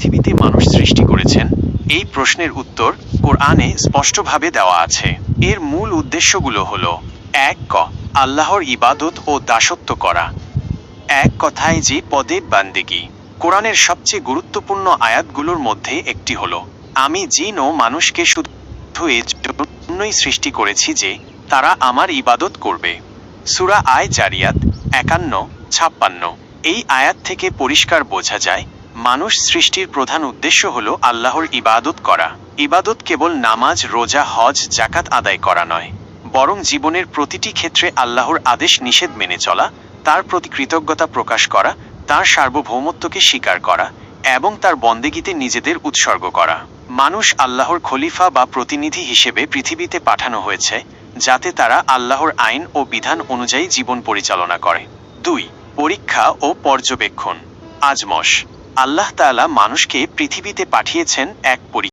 পৃথিবীতে মানুষ সৃষ্টি করেছেন? এই প্রশ্নের উত্তর কোরআনে স্পষ্টভাবে দেওয়া আছে। এর মূল উদ্দেশ্যগুলো হলো: ১. আল্লাহর ইবাদত ও দাসত্ব করা। এক কথায় যে পদে বান্দেগি। কোরআনের সবচেয়ে গুরুত্বপূর্ণ আয়াতগুলোর মধ্যে একটি হলো: আমি জিন ও মানুষকে শুধু এর জন্যই সৃষ্টি করেছি যে তারা আমার ইবাদত করবে। সূরা আয় জারিয়াত ৫১-৫৬। এই আয়াত থেকে পরিষ্কার বোঝা যায়, মানুষ সৃষ্টির প্রধান উদ্দেশ্য হলো আল্লাহর ইবাদত করা। ইবাদত কেবল নামাজ, রোজা, হজ, জাকাত আদায় করা নয়, বরং জীবনের প্রতিটি ক্ষেত্রে আল্লাহর আদেশ নিষেধ মেনে চলা, তার প্রতি কৃতজ্ঞতা প্রকাশ করা, তার সার্বভৌমত্বকে স্বীকার করা এবং তার বন্দেগীতে নিজেদের উৎসর্গ করা। মানুষ আল্লাহর খলিফা বা প্রতিনিধি হিসেবে পৃথিবীতে পাঠানো হয়েছে, যাতে তারা আল্লাহর আইন ও বিধান অনুযায়ী জীবন পরিচালনা করে। ২. পরীক্ষা ও পর্যবেক্ষণ। আজমশ। আল্লাহ তাআলা মানুষকে পৃথিবীতে পাঠিয়েছেন এক